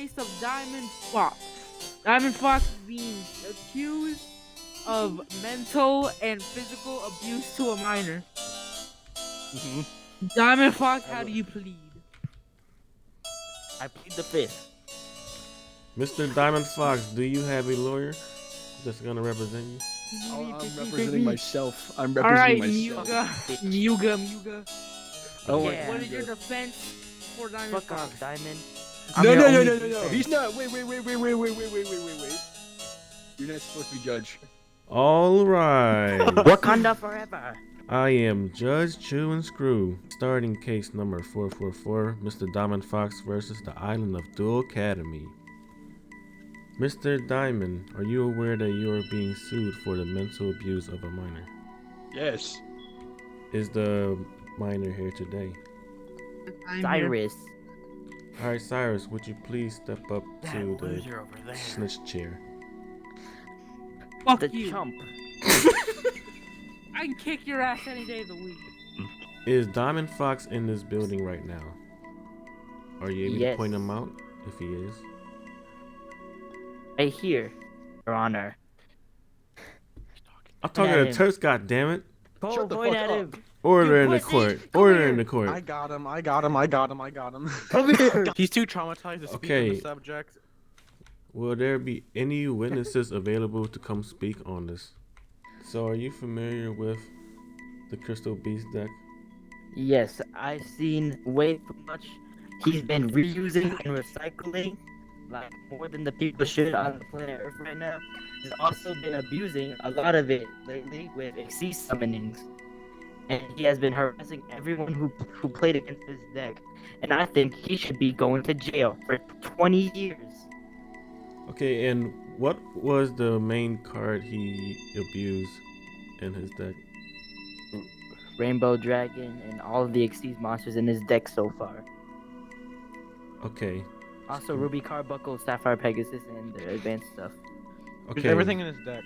case of Diamond Fox. Diamond Fox is being accused of mental and physical abuse to a minor. Diamond Fox, how do you plead? I plead the fifth. Mr. Diamond Fox, do you have a lawyer that's gonna represent you? I'm representing myself. I'm representing myself. Muga. Oh, Yeah. What is your defense for Diamond Fuck Fox? off, Diamond. No. He's not. Wait. You're not supposed to be judge. All right. Wakanda forever. I am Judge Chew and Screw. Starting case number 444, Mr. Diamond Fox versus the Island of Duel Academy. Mr. Diamond, are you aware that you are being sued for the mental abuse of a minor? Yes. Is the minor here today? Cyrus. Alright, Cyrus, would you please step up to the snitch chair? Fuck The you. chump. I can kick your ass any day of the week. Is Diamond Fox in this building right now? Are you able to Yes. point him out if he is? Right here, Your Honor. I'm talking to Turks, goddammit. Shut the Point fuck at up. him. Order You in the pussy, court. come Order here. in the court. I got him. Come here. He's too traumatized to speak on Okay. the subject. Will there be any witnesses available to come speak on this? So are you familiar with the Crystal Beast deck? Yes, I've seen way too much. He's been reusing and recycling like more than the people should on the planet Earth right now. He's also been abusing a lot of it lately with exceed summonings. And he has been harassing everyone who played against his deck. And I think he should be going to jail for 20 years. Okay, and what was the main card he abused in his deck? Rainbow Dragon and all of the exceed monsters in his deck so far. Okay. Also Ruby Carbuncle, Sapphire Pegasus, and the advanced stuff. There's Okay. everything in his deck.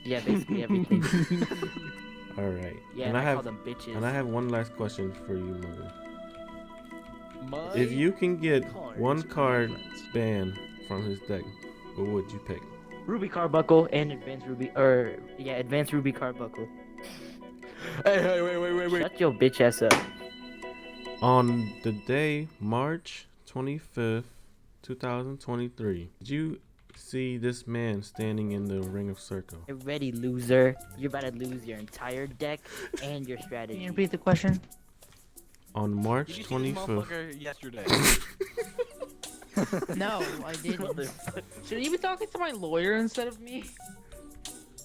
Yeah, basically everything. All right. Yeah, and I call have them bitches. and I have one last question for you, Mother. My If you can get cards one are card friends. banned from his deck, what would you pick? Ruby Carbuncle and Advanced Ruby, Advanced Ruby Carbuncle. Hey, wait. Shut your bitch ass up. On the day March 25th, 2023, did you see this man standing in the ring of circle? Get ready, loser. You're about to lose your entire deck and your Can you strategy. repeat the question? On March Did you see this 25th. motherfucker yesterday? No, I didn't. Should you be talking to my lawyer instead of me?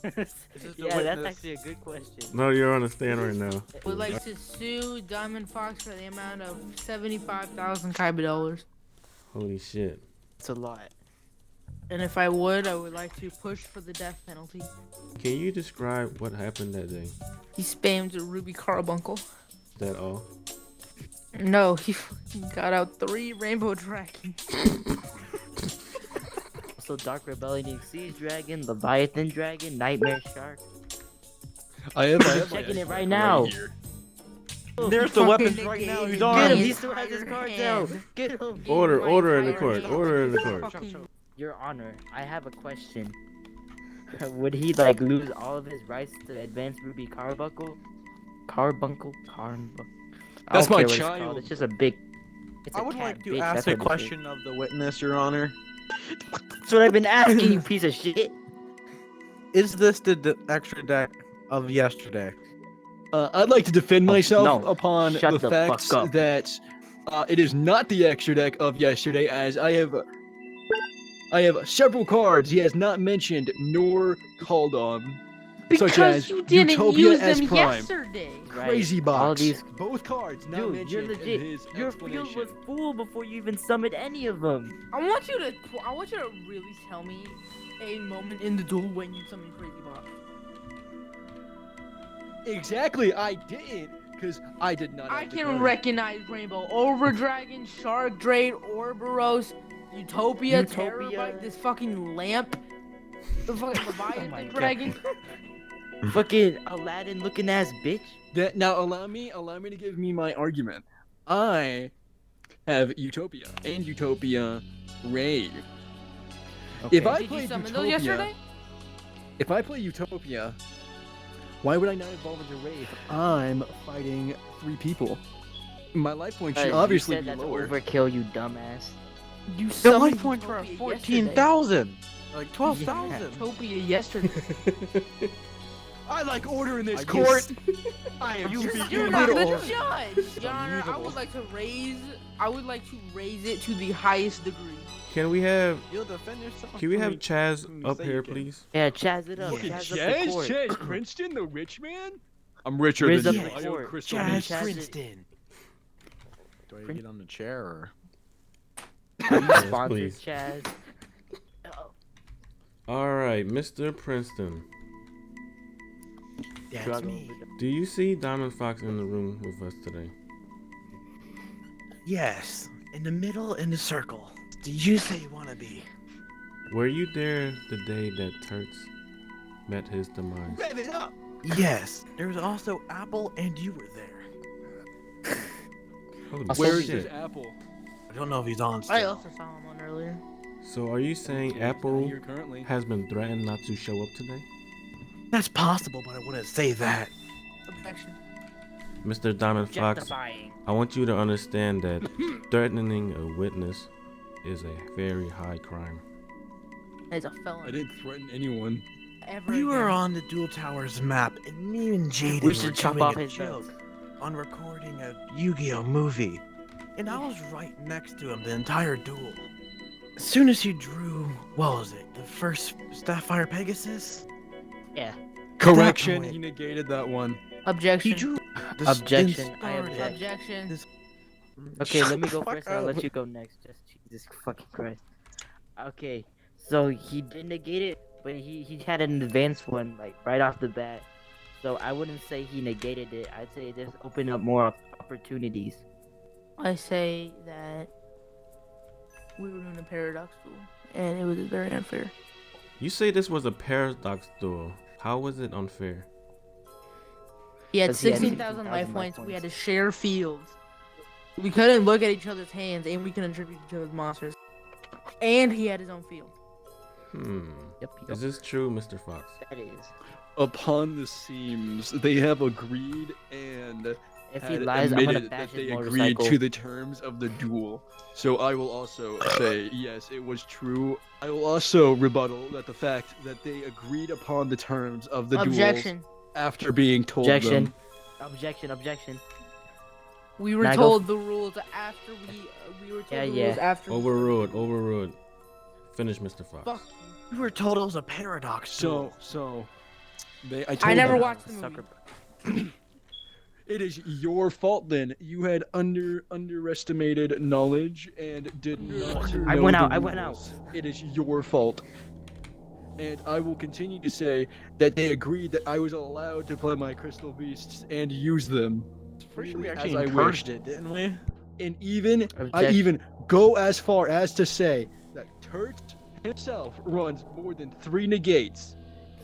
This is the Yeah, that's witness. actually a good question. No, you're on the stand right now. Would like to sue Diamond Fox for the amount of 75,000 Kaiba dollars. Holy shit. It's a lot. And if I would like to push for the death penalty. Can you describe what happened that day? He spammed a Ruby Carbuncle. Is that all? No, he fucking got out 3 Rainbow Dragons. Also, Dark Rebellion Exceed Dragon, Leviathan Dragon, Nightmare Shark. I have checking my it right now. here. There's the Fucking weapons right now. He's negated. Get armed. him! His He still has his entire cards hand. out. Get him! Order in the entire court. hand. Order in the court. Fucking- Your Honor, I have a question. Would he like lose all of his rights to Advanced Ruby Carbuncle? Carbuncle? I That's don't my care what it's child. called, It's just a big. It's I a would cat, like to bitch, ask that's a what it is. question of the witness, Your Honor. That's what I've been asking, you piece of shit. Is this the extra deck of yesterday? I'd like to defend myself no. upon Shut the the facts fuck up. that it is not the extra deck of yesterday, as I have several cards he has not mentioned nor called on, such Because as you didn't Utopia use S them Prime, yesterday. Crazy Right, Box. all these- Both cards not Dude, mentioned you're in legit. his Your field explanation. was full before you even summoned any of them. I want you to really tell me a moment in the duel when you summoned Crazy Box. Exactly, I didn't, because I did not. I have the can card. recognize Rainbow, Overdragon, Shark Drade, Ouroboros, Utopia, Utopia. Terabyte, this fucking lamp, the fucking my Leviathan God. Dragon. Fucking Aladdin looking ass bitch. Now allow me to give me my argument. I have Utopia, and Utopia rave. If I Did you played summon those Utopia, yesterday? if I play Utopia, why would I not evolve into rave? I'm fighting 3 people. My life point should obviously you be said that's lower. overkill, you dumbass. You The summoned life points were at Utopia 14,000. Like 12,000. Utopia yesterday. I like order in this I court. just- I am You- just You're you not the little- judge. Your Honor, I would like to raise it to the highest degree. Can we have You'll defend yourself. Can we from have me. Chaz You up say here, you can. please? Yeah, Chaz it up. Look at Chaz up the Chaz, court. Chaz Princeton, the rich man. I'm richer Riz than up you. the I own court. crystal Chaz beasts. Princeton. Do I get on the chair or? Are you Yes, sponsored, please. Chaz? All right, Mr. Princeton. That's Struggle me. with the- Do you see Diamond Fox in the room with us today? Yes, in the middle in the circle. Did you say you want to be? Were you there the day that Turks met his demise? Rev it up. Yes. There was also Apple, and you were there. Holy Where's shit. his apple? I don't know if he's on. I Still. also saw him on earlier. So are you saying He's not Apple here currently. has been threatened not to show up today? That's possible, but I wouldn't say that. Objection. Mr. Diamond Fox, Objectifying. I want you to understand that threatening a witness is a very high crime. As a I felon. didn't threaten anyone. Ever We were again. on the Dual Towers map, and me and Jaden We were should chop doing off a his joke nuts. on recording a Yu-Gi-Oh movie, and I was right next to him the entire duel. As soon as he drew, what was it? The first Sapphire Pegasus? Yeah. Correction, point- he negated that one. Objection. He drew. The Objection, spin I started. object. Objection. Okay, Shut let me the go fuck first and I'll up. let you go next. Just Jesus fucking Christ. Okay, so he did negate it, but he had an advanced one, like, right off the bat. So I wouldn't say he negated it. I'd say it just opened up more opportunities. I say that we were doing a paradox duel, and it was very unfair. You say this was a paradox duel. How was it unfair? He had 'Cause he had 16,000 life 16,000 points. life We had to points. share fields. We couldn't look at each other's hands, and we couldn't tribute each other's monsters. And he had his own field. Yep, Is this true, Mr. Fox? that is. Upon the seams, they have agreed and If he had lies, I'm gonna admitted bash that they his agreed motorcycle. to the terms of the duel. So I will also say, yes, it was true. I will also rebuttal that the fact that they agreed upon the terms of the duels Objection. after being told Objection. them. Objection. Objection. We were Now go told the rules after we were told Yeah, the yeah. rules after. Overruled. Overruled. Finish, Mr. Fox. Fuck. We were told it was a paradox duel. So I I told never them, watched the movie. Sucker. it is your fault then. You had underestimated knowledge and did not I know went the out, I went rules. It is your fault. And I will continue to say that they agreed that I was allowed to play my crystal beasts and use them. Pretty sure we as actually I encouraged wished. it, didn't we? And even I Objection. even go as far as to say that Turt himself runs more than 3 negates.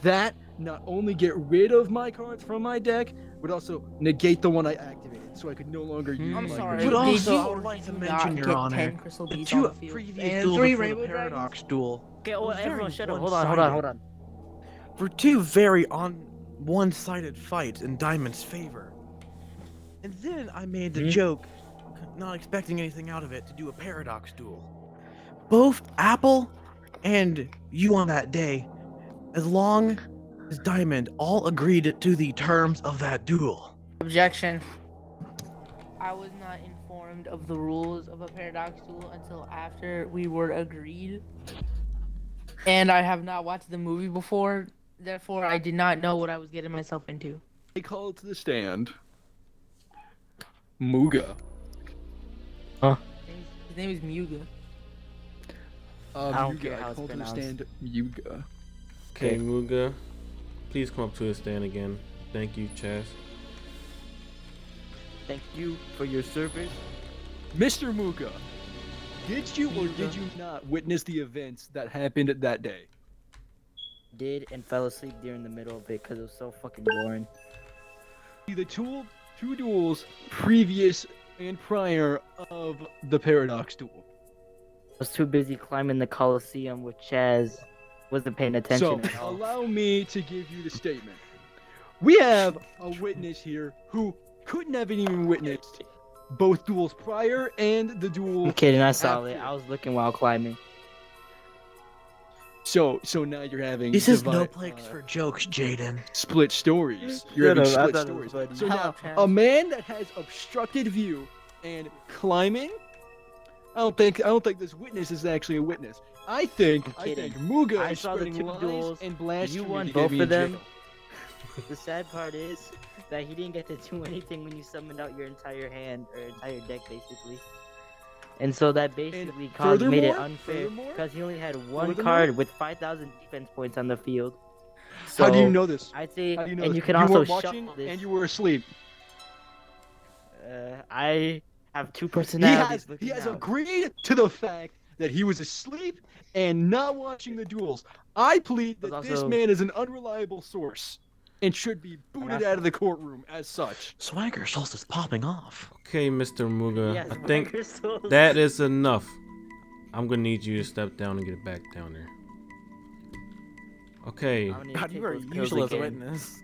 That not only get rid of my cards from my deck, but also negate the one I activated, so I could no longer use I'm my sorry. crystal But Did beasts. also, you I or would like did to you mention, not Your get Honor, 10 crystal the beasts two on the field? previous And duels 3 before rainbow the dragons? paradox duel. Okay, It oh, was everyone, very shut up. Hold on. Hold on. Hold on. For two very one-sided fights in Diamond's favor. And then I made the joke, not expecting anything out of it, to do a paradox duel. Both Apple and you on that day, as long as Diamond all agreed to the terms of that duel. Objection. I was not informed of the rules of a paradox duel until after we were agreed. And I have not watched the movie before, therefore I did not know what I was getting myself into. I call to the stand. Muga. His name is Muga. I don't Muga, care how I it's call to the pronounced. stand Muga. Okay, Muga, please come up to the stand again. Thank you, Chaz. Thank you for your service. Mr. Muga, did you or did you not witness the events that happened that day? Did and fell asleep during the middle of it because it was so fucking boring. The two duels previous and prior of the paradox duel. was too busy climbing the Coliseum with Chaz. Wasn't paying attention So, at all. allow me to give you the statement. We have a witness here who couldn't have even witnessed both duels prior and the duel. I'm kidding, I saw it. after. I was looking while climbing. So now you're having This is no divide- place for jokes, Jaden. split stories. You're Shut having up, I split thought it was stories. funny. So Shut now, up, Chaz. a man that has obstructed view and climbing, I don't think this witness is actually a witness. I think I'm kidding. Muga I is saw the spreading two lies duels. and blasphemy. You won to both get me of in them. jail. The sad part is that he didn't get to do anything when you summoned out your entire hand or entire deck, basically. And so that basically made it unfair because he only had one furthermore- card with 5,000 defense points on the field. How do you So, know this? I'd say, How do you know and this? you can also weren't watching shuffle this. and you were asleep. I have two He personalities. has agreed to the fact that he was asleep and not watching the duels. I plead that But this also- man is an unreliable source and should be booted also- out of the courtroom as such. Swagger Schultz is popping off. Okay, Mr. Muga, Yes, I think Microsoft. that is enough. I'm gonna need you to step down and get back down there. Okay, I'm gonna need to God, take you are those pills usual as a again. witness.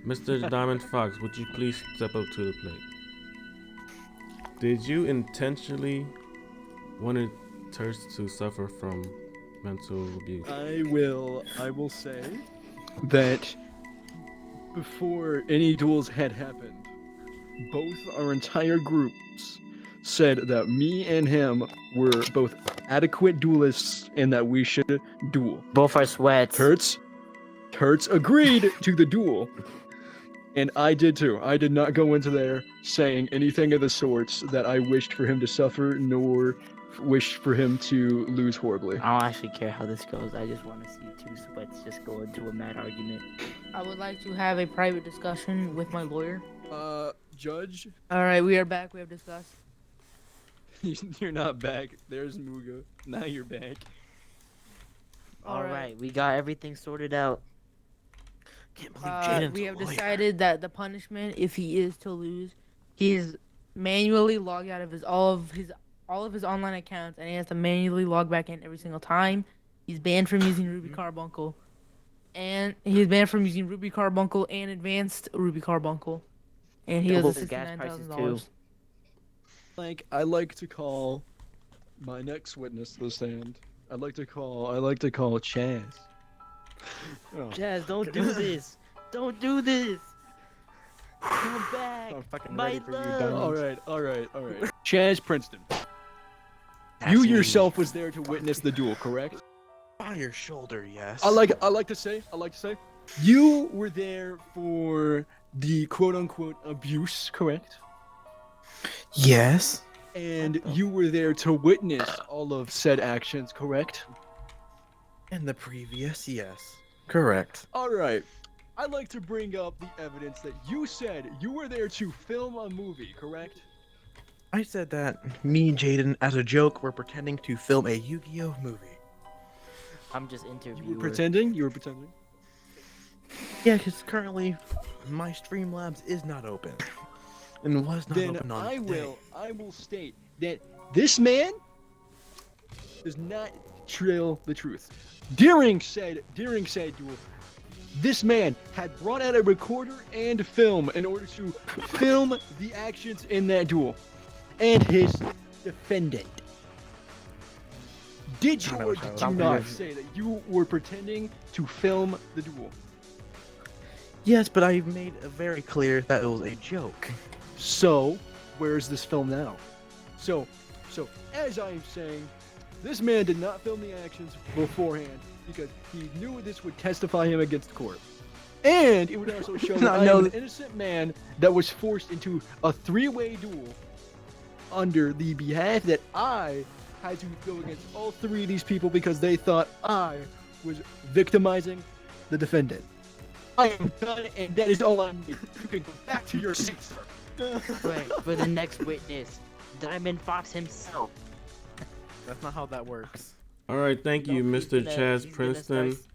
Mr. Diamond Fox, would you please step up to the plate? Did you intentionally wanted Terse to suffer from mental abuse? I will say that before any duels had happened, both our entire groups said that me and him were both adequate duelists and that we should duel. Both are sweats. Kurtz agreed to the duel. And I did too. I did not go into there saying anything of the sorts that I wished for him to suffer, nor wished for him to lose horribly. I don't actually care how this goes. I just want to see two sweats just go into a mad argument. I would like to have a private discussion with my lawyer. Judge, All right, we are back. We have discussed. you're not back. There's Muga. Now you're back. All right. Alright, we got everything sorted out. Can't believe Jaden's We a have lawyer. decided that the punishment, if he is to lose, he is manually logged out of all of his online accounts, and he has to manually log back in every single time. He's banned from using Ruby Carbuncle, and he's banned from using Ruby Carbuncle and Advanced Ruby Carbuncle, and he Double has a his gas prices, $69,000. I like to call my next witness to the stand. I like to call Chaz. Oh, Jazz, don't do this. Don't do this. Come back. I'm fucking My ready for you, love. Diamond. all right. Chaz Princeton. That's You me. yourself was there to witness the duel, correct? On your shoulder, yes. I like to say, you were there for the quote-unquote abuse, correct? Yes. And you were there to witness all of said actions, correct? And the previous, yes. Correct. All right. I'd like to bring up the evidence that you said you were there to film a movie, correct? I said that me and Jaden, as a joke, were pretending to film a Yu-Gi-Oh movie. I'm just You interviewing. were pretending? Yeah, because currently my Streamlabs is not open. And was not Then open on I today. will state that this man does not trail the truth. During said duel, this man had brought out a recorder and film in order to film the actions in that duel. And his defendant. Did you I know or what did I you was- not say that you were pretending to film the duel? Yes, but I made it very clear that it was a joke. So, where's this film now? So as I'm saying, this man did not film the actions beforehand because he knew this would testify him against court. And it would also show that I am an innocent man that was forced into a three-way duel under the behalf that I had to go against all three of these people because they thought I was victimizing the defendant. I am done, and that is all I need. You can go back to your seat, sir. Right, for the next witness, Diamond Fox himself. That's not how that works. All right, thank you, No, he's Mr. gonna- Chaz he's gonna Princeton. start-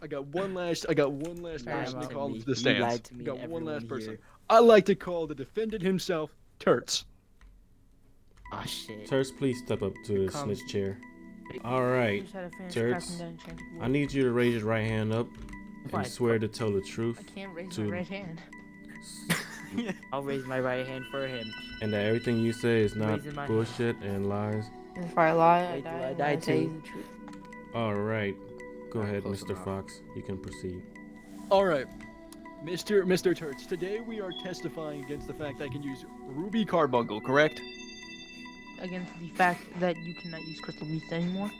I got one last Lied person to to call me. to the You stands. lied to me, Got one everyone last person. here. I like to call the defendant himself Turts. Oh shit. Terps, please step up to the Come. snitch chair. I Alright, just had to finish Turks, crafting that enchanted wood. I need you to raise your right hand up Fine. and swear to tell the truth I can't raise to- my right hand. I'll raise my right hand for him. and that everything you say is not Raising my bullshit and lies. If I lie, I Wait, do die. I And die I say too? the truth. Alright, go Alright, ahead, close Mr. enough. Fox. You can proceed. All right, Mr. Turts. Today we are testifying against the fact I can use Ruby Carbuncle, correct? Against the fact that you cannot use crystal beasts anymore,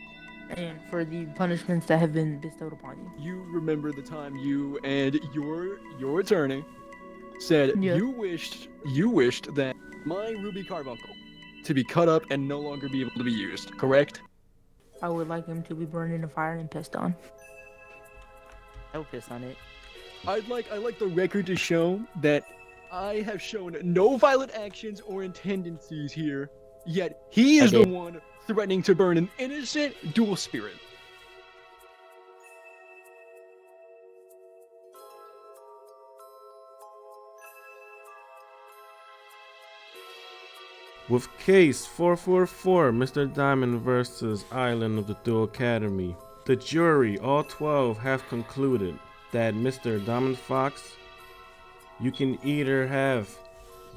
and for the punishments that have been bestowed upon you. You remember the time you and your attorney said Yeah. you wished that my Ruby Carbuncle to be cut up and no longer be able to be used, correct? I would like him to be burned in a fire and pissed on. I'll piss on it. I'd like the record to show that I have shown no violent actions or tendencies here, yet he is the Okay. one threatening to burn an innocent duel spirit. With case 444, Mr. Diamond versus Island of the Duel Academy, the jury, all 12, have concluded that Mr. Diamond Fox, you can either have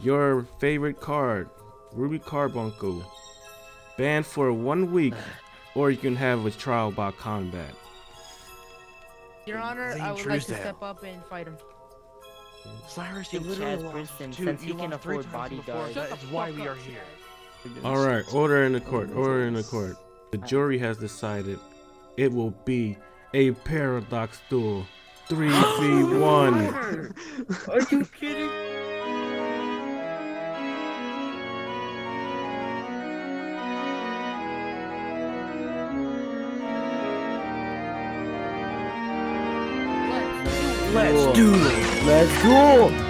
your favorite card, Ruby Carbuncle, banned for 1 week, or you can have a trial by combat. Your Honor, Zane I would like to Truesdale. step up and fight him. Cyrus, you Hey, literally Chaz lost Princeton, two. since You he can lost 3 afford times before. bodyguards. That Shut is the why fuck we up, are here. Chaz. Alright, order in the court, order in the court. The jury has decided it will be a paradox duel. 3v1. Are you kidding? Let's Let's Cool. do it. Let's go!